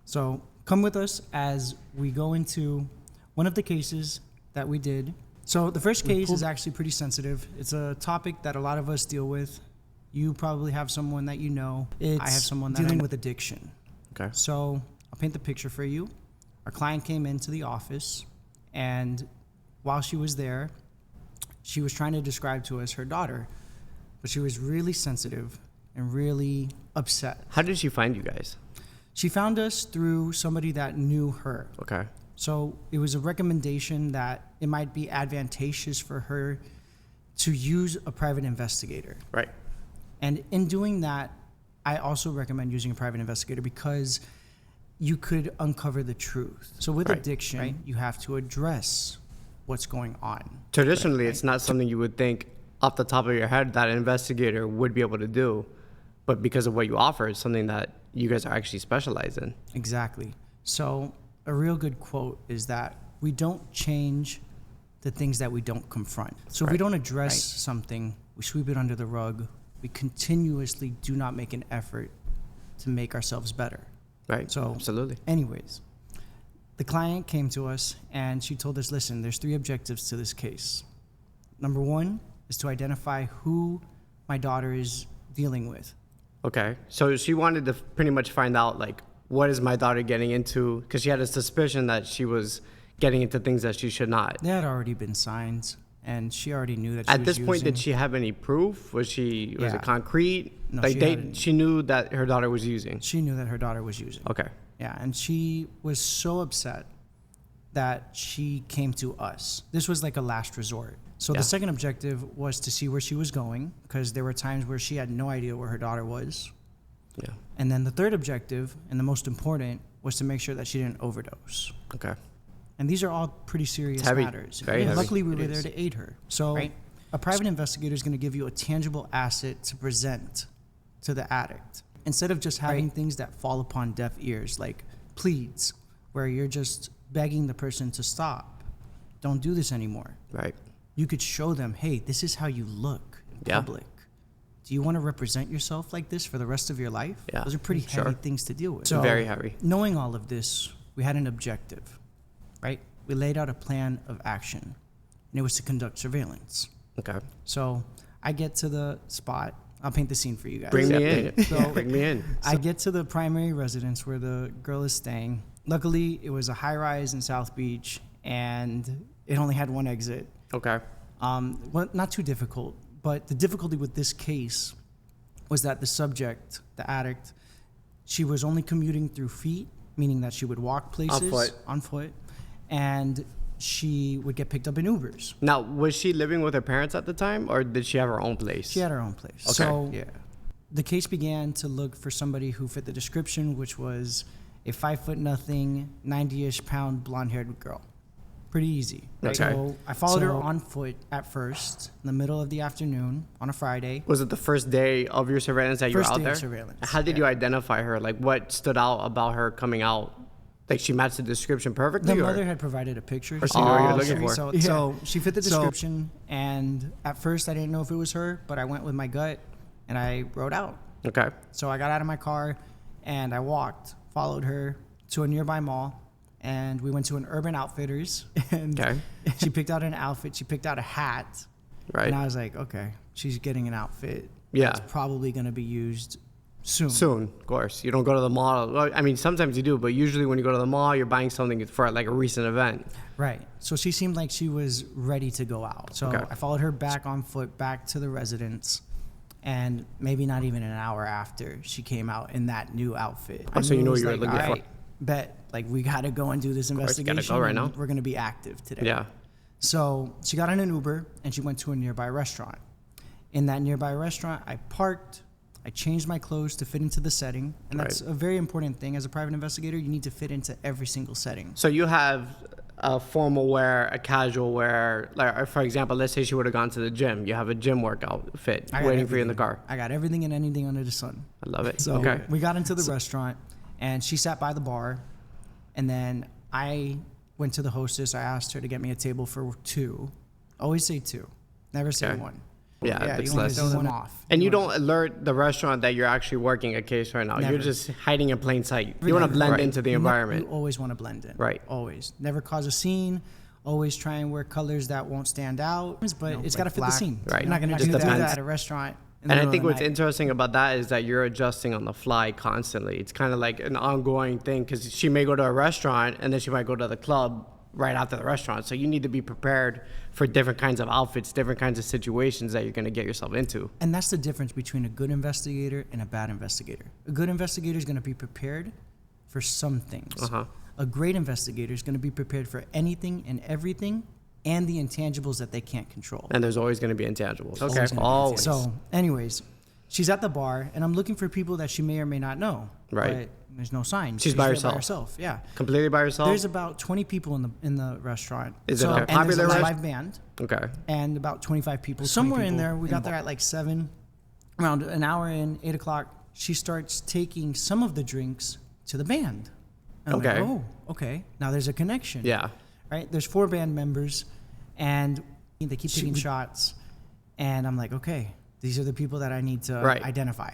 So come with us as we go into one of the cases that we did. So the first case is actually pretty sensitive. It's a topic that a lot of us deal with. You probably have someone that you know. I have someone that dealing with addiction. Okay. So I'll paint the picture for you. Our client came into the office, and while she was there, she was trying to describe to us her daughter, but she was really sensitive and really upset. How did she find you guys? She found us through somebody that knew her. Okay. So it was a recommendation that it might be advantageous for her to use a private investigator. Right. And in doing that, I also recommend using a private investigator because you could uncover the truth. So with addiction, you have to address what's going on. Traditionally, it's not something you would think off the top of your head that an investigator would be able to do. But because of what you offer, it's something that you guys are actually specialized in. Exactly. So a real good quote is that we don't change the things that we don't confront. So if we don't address something, we sweep it under the rug. We continuously do not make an effort to make ourselves better. Right. So absolutely. Anyways, the client came to us and she told us, listen, there's 3 objectives to this case. Number 1 is to identify who my daughter is dealing with. Okay. So she wanted to pretty much find out, like, what is my daughter getting into? Because she had a suspicion that she was getting into things that she should not. There had already been signs, and she already knew that she At was this point, using. did she have any proof? Was it concrete? No, like she knew that her daughter was using. She knew that her daughter was using. Okay. Yeah, and she was so upset that she came to us. This was like a last resort. So the second objective was to see where she was going, because there were times where she had no idea where her daughter was. Yeah. And then the third objective, and the most important, was to make sure that she didn't overdose. Okay. And these are all pretty serious matters. Very heavy. Luckily, we were there to aid her. So a private investigator is going to give you a tangible asset to present to the addict. Instead of just having things that fall upon deaf ears, like pleads, where you're just begging the person to stop. Don't do this anymore. Right. You could show them, hey, this is how you look in public. Do you want to represent yourself like this for the rest of your life? Yeah. Those are pretty heavy things to deal with. So, very heavy. Knowing all of this, we had an objective, right? We laid out a plan of action, and it was to conduct surveillance. Okay. So I get to the spot. I'll paint the scene for you guys. Bring me in. So Bring me in. I get to the primary residence where the girl is staying. Luckily, it was a high-rise in South Beach, and it only had one exit. Okay. Well, not too difficult, but the difficulty with this case was that the subject, the addict, she was only commuting through feet, meaning that she would walk places on foot, and she would get picked up in Ubers. Now, was she living with her parents at the time, or did she have her own place? She had her own place. Okay. So the case began to look for somebody who fit the description, which was a 5'0", 90-ish pound blonde-haired girl. Pretty easy. Okay. So I followed her on foot at first in the middle of the afternoon on a Friday. Was it the first day of your surveillance that you were out there? First day of surveillance. How did you identify her? Like, what stood out about her coming out? Like, she matched the description perfectly? The mother had provided a picture. Or so what you're looking for. So she fit the description, and at first I didn't know if it was her, but I went with my gut, and I rode out. Okay. So I got out of my car, and I walked, followed her to a nearby mall, and we went to an Urban Outfitters, and she picked out an outfit. She picked out a hat, and I was like, okay, she's getting an outfit. Yeah. It's probably going to be used soon. Soon, of course. You don't go to the mall. Well, I mean, sometimes you do, but usually when you go to the mall, you're buying something for like a recent event. Right. So she seemed like she was ready to go out. So I followed her back on foot, back to the residence. And maybe not even an hour after, she came out in that new outfit. Oh, so you know what you were looking for. Bet, like, we got to go and do this investigation. You gotta go right now. We're going to be active today. Yeah. So she got in an Uber, and she went to a nearby restaurant. In that nearby restaurant, I parked. I changed my clothes to fit into the setting. And that's a very important thing. As a private investigator, you need to fit into every single setting. So you have a formal wear, a casual wear. Like, for example, let's say she would have gone to the gym. You have a gym workout fit waiting for you in the car. I got everything and anything under the sun. I love it. So we got into the restaurant, and she sat by the bar. And then I went to the hostess. I asked her to get me a table for 2. Always say 2. Never say 1. Yeah, it's you want less. to throw them off. And you don't alert the restaurant that you're actually working a case right now. Never. You're just hiding in plain sight. You want to blend into the environment. You always want to blend in. Right. Always. Never cause a scene. Always try and wear colors that won't stand out. But it's got to fit the scene. Right. You're not going to Just do that depends. at a restaurant. And I think what's interesting about that is that you're adjusting on the fly constantly. It's kind of like an ongoing thing because she may go to a restaurant and then she might go to the club right after the restaurant. So you need to be prepared for different kinds of outfits, different kinds of situations that you're going to get yourself into. And that's the difference between a good investigator and a bad investigator. A good investigator is going to be prepared for some things. A great investigator is going to be prepared for anything and everything and the intangibles that they can't control. And there's always going to be intangibles. Okay. Always. So, anyways, she's at the bar, and I'm looking for people that she may or may not know. Right. But there's no sign. She's by there herself. Yeah. Completely by herself? There's about 20 people in the restaurant. Is it a and popular there's a restaurant? live band. Okay. And about 25 people. Somewhere in there, we got there at like 7, around an hour in, 8 o'clock. She starts taking some of the drinks to the band. And I'm like, oh, okay. Now there's a connection. Yeah. Right? There's 4 band members, and they keep taking shots. And I'm like, okay, these are the people that I need to identify.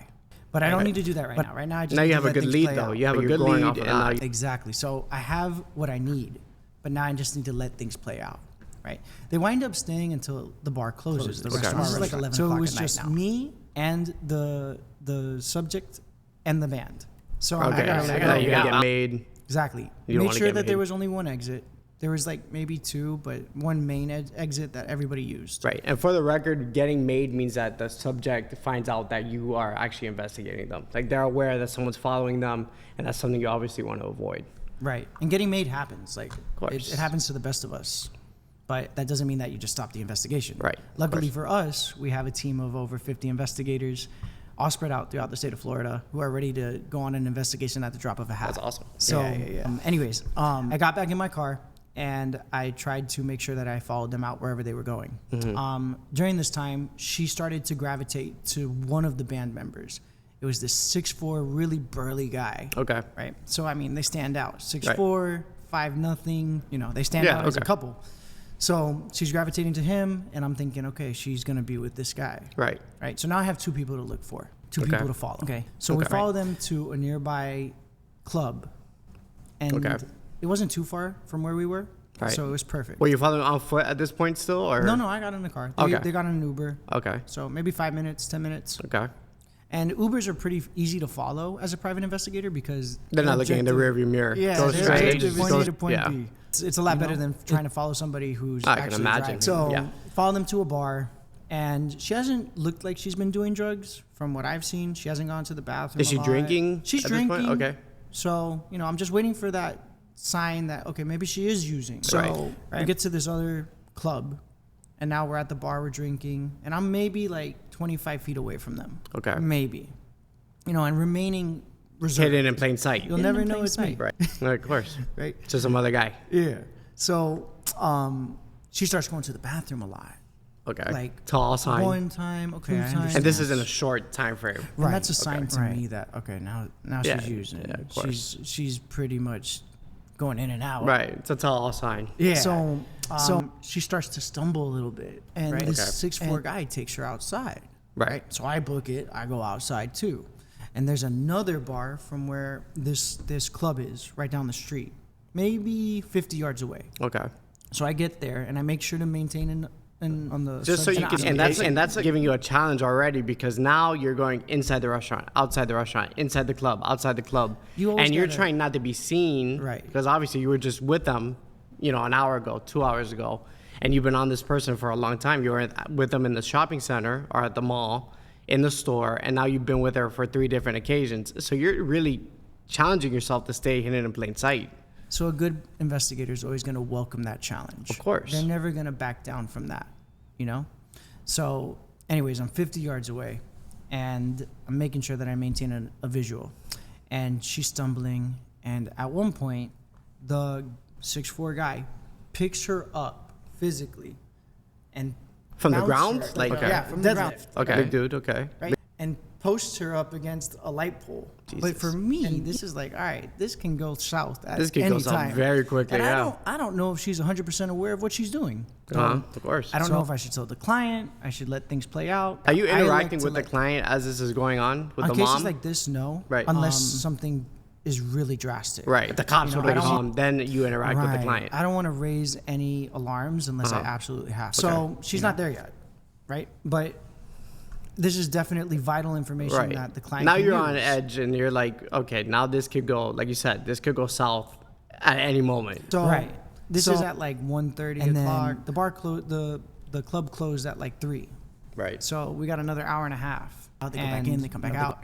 But I don't need to do that right now. Right now, I just now need you to have a let good things lead, play though. out. You have a good lead. Exactly. So I have what I need, but now I just need to let things play out. Right? They wind up staying until the bar closes. The restaurant. This is like 11 o'clock at night now. So it was just me and the subject and the band. So I gotta you gotta get made. Exactly. Made sure that there was only one exit. There was like maybe 2, but one main exit that everybody used. Right. And for the record, getting made means that the subject finds out that you are actually investigating them. Like they're aware that someone's following them, and that's something you obviously want to avoid. Right. And getting made happens. Like course. It happens to the best of us. But that doesn't mean that you just stop the investigation. Right. Luckily for us, we have a team of over 50 investigators all spread out throughout the state of Florida who are ready to go on an investigation at the drop of a hat. That's awesome. So anyways, I got back in my car and I tried to make sure that I followed them out wherever they were going. During this time, she started to gravitate to one of the band members. It was this 6'4", really burly guy. Okay. Right. So, I mean, they stand out. 6'4", 5'0", they stand out as a couple. So she's gravitating to him, and I'm thinking, okay, she's going to be with this guy. Right. Right. So now I have 2 people to look for, 2 people to follow. Okay. So we follow them to a nearby club, and it wasn't too far from where we were. Right. So it was perfect. Were you following on foot at this point still? Or? No, I got in the car. They got in an Uber. Okay. So maybe 5 minutes, 10 minutes. Okay. And Ubers are pretty easy to follow as a private investigator because they're not looking in the rearview mirror. Yeah, go straight. Point A to point B. It's a lot better than trying to follow somebody who's actually driving. So follow them to a bar, and she hasn't looked like she's been doing drugs from what I've seen. She hasn't gone to the bathroom. Is she drinking? She's drinking. Okay. So I'm just waiting for that sign that okay, maybe she is using. So we get to this other club, and now we're at the bar, we're drinking, and I'm maybe like 25 feet away from them. Okay. Maybe. And remaining reserved. Hidden in plain sight. You'll never know it's me. Right. Of course. Right. Just some other guy. Yeah. So she starts going to the bathroom a lot. Okay. Like tall sign. One time, 2 times. And this is in a short time frame. Right. And that's a sign to me that now she's using it. Yeah, of course. She's pretty much going in and out. Right. It's a tall sign. Yeah. So she starts to stumble a little bit, and this 6'4" guy takes her outside. Right. So I book it. I go outside too, and there's another bar from where this club is, right down the street, maybe 50 yards away. Okay. So I get there and I make sure to maintain on the just so you can, and that's giving you a challenge already because now you're going inside the restaurant, outside the restaurant, inside the club, outside the club, and you're trying not to be seen, right? Because obviously you were just with them, an hour ago, 2 hours ago, and you've been on this person for a long time. You were with them in the shopping center or at the mall, in the store, and now you've been with her for 3 different occasions. So you're really challenging yourself to stay hidden in plain sight. So a good investigator is always going to welcome that challenge. Of course. They're never going to back down from that, So anyways, I'm 50 yards away, and I'm making sure that I maintain a visual. And she's stumbling, and at one point, the 6'4" guy picks her up physically and from the ground? from the ground. Okay. Big dude, okay. Right? And posts her up against a light pole. Jesus. But for me, this is like, all right, this can go south at This could any go south time. very quickly, And yeah. I don't know if she's 100% aware of what she's doing. Of course. I don't know if I should tell the client. I should let things play out. Are you I like interacting to, with the client as this is going on with on the cases mom? like this, no. Right. Unless something is really drastic. Right. If the cops You know, would I have don't- come, then you interact with the client. I don't want to raise any alarms unless I absolutely have. So she's not there yet, right? But this is definitely vital information Right. that the client Now can you're use. on edge and you're like, okay, now this could go, like you said, this could go south at any moment. So, right. This so- is at like 1:30 And then- o'clock. The bar closed. The club closed at like 3. Right. So we got another hour and a half. They go back And- in. They come back no, they out.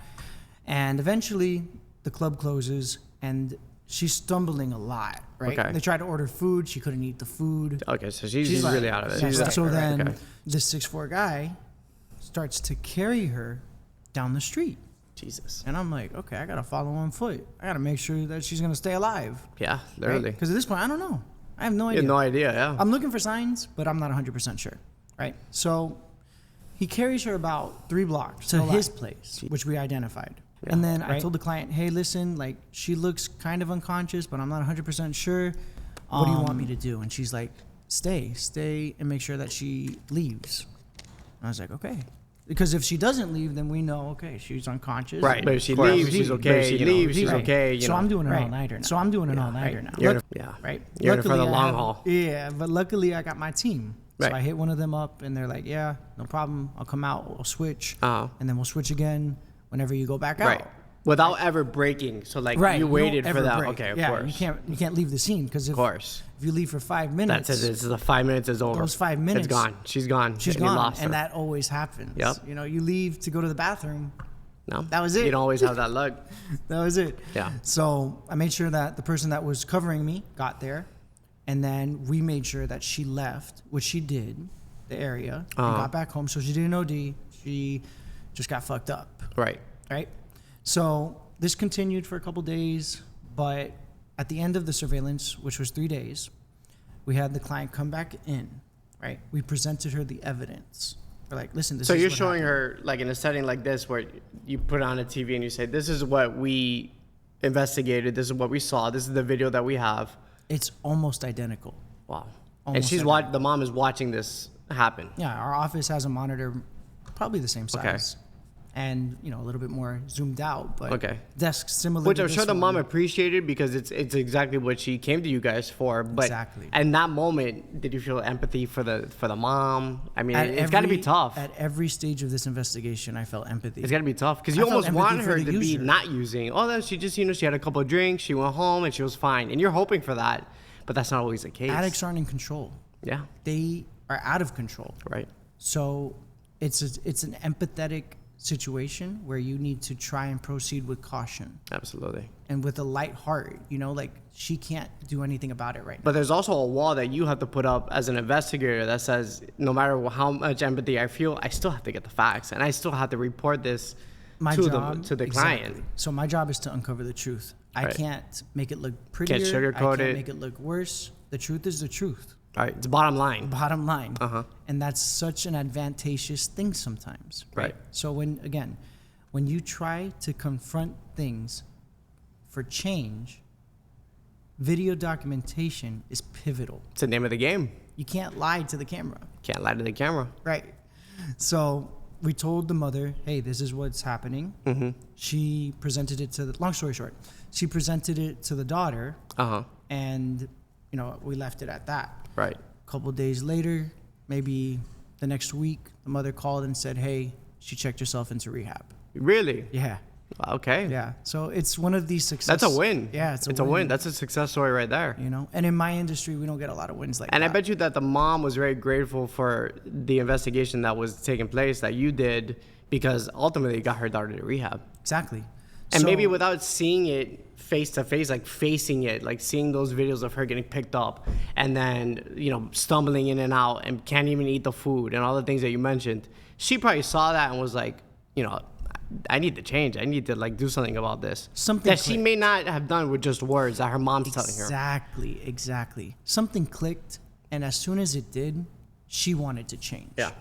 And eventually, the club closes, and she's stumbling a lot. Right. Okay. They tried to order food. She couldn't eat the food. Okay, so she's She's really like- out of it. Yeah, She's so like, then okay. this 6'4" guy starts to carry her down the street. Jesus. And I'm like, okay, I got to follow on foot. I got to make sure that she's going to stay alive. Yeah, literally. Because at this point, I don't know. I have no You idea. have no idea, yeah. I'm looking for signs, but I'm not 100% sure. Right? So he carries her about 3 blocks to his place, which we identified. Yeah. And then I Right. told the client, hey, listen, like she looks kind of unconscious, but I'm not 100% sure. What do you want me to do? And she's like, stay and make sure that she leaves. And I was like, okay. Because if she doesn't leave, then we know, okay, she's unconscious. Right, but if she Of course, leaves, she's okay. But if she you know, leaves, she's right. okay. You So know. I'm doing an Right. all-nighter now. So I'm doing an all-nighter now. You're in Look- it- yeah. Right. You're in it for the Luckily, I long have- haul. Yeah, but luckily I got my team. So Right. I hit one of them up, and they're like, yeah, no problem. I'll come out. We'll switch. Uh-huh. And then we'll switch again whenever you go back out. Right. Without ever breaking. So, like, Right. you don't waited for ever that. break. Okay, of yeah, course. you can't leave the scene because Of course. if you leave for 5 minutes, That's it. This is the 5 minutes is over. Those 5 minutes, It's gone. She's gone. she's And you gone, lost her. and that always happens. Yep. You know, you leave to go to the bathroom. No. that was it. You don't always have that luck. That was it. Yeah. So I made sure that the person that was covering me got there, and then we made sure that she left, which she did, the area, and got back home. So she didn't OD. She just got fucked up. Right. Right. So this continued for a couple days, but at the end of the surveillance, which was 3 days, we had the client come back in. Right. We presented her the evidence. We're like, listen, this So is you're what showing happened. her, like, in a setting like this where you put on a TV and you say, this is what we investigated. This is what we saw. This is the video that we have. It's almost identical. Wow. And Almost she's identical. the mom is watching this happen. Yeah, our office has a monitor, probably the same Okay. size, and a little bit more zoomed out. But Okay. desks similar. Which to I'm this sure the mom one. appreciated because it's exactly what she came to you guys for. But Exactly. in that moment, did you feel empathy for the mom? I mean, At it's got to be every- tough. At every stage of this investigation, I felt empathy. It's got to be tough because I you felt almost want empathy for her the to be user. not using. Oh, that she just she had a couple of drinks, she went home and she was fine, and you're hoping for that, but that's not always the case. Addicts aren't in control. Yeah. They are out of control. Right. So it's an empathetic situation where you need to try and proceed with caution Absolutely. and with a light heart. Like she can't do anything about it right now. But there's also a wall that you have to put up as an investigator that says no matter how much empathy I feel, I still have to get the facts and I still have to report this My to job, the exactly. client. So my job is to uncover the truth. I Right. can't make it look prettier. sugarcoat I can't it. make it look worse. The truth is the truth. All right. It's bottom line. Bottom line. Uh-huh. And that's such an advantageous thing sometimes. Right. So when you try to confront things for change, video documentation is pivotal. It's the name of the game. You can't lie to the camera. Can't lie to the camera. Right. So we told the mother, hey, this is what's happening. Mm-hmm. She presented it to long story short, she presented it to the daughter, Uh-huh. and, we left it at that. Right. A couple days later, maybe the next week, the mother called and said, hey, she checked herself into rehab. Really? Yeah. Okay. Yeah. So it's one of these success. That's a win. Yeah, it's a win. That's a success story right there. And in my industry, we don't get a lot of wins like And that. I bet you that the mom was very grateful for the investigation that was taking place that you did because ultimately it got her daughter to rehab. Exactly. And So- maybe without seeing it face to face, like facing it, like seeing those videos of her getting picked up and then, stumbling in and out and can't even eat the food and all the things that you mentioned, she probably saw that and was like, I need to change. I need to do something about this. Something that she clicked. may not have done with just words that her mom's telling her. Exactly. Something clicked, and as soon as it did, she wanted to change. Yeah.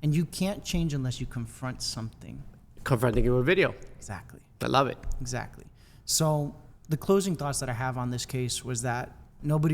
And you can't change unless you confront something. Confronting it with video. Exactly. I love it. Exactly. So the closing thoughts that I have on this case was that nobody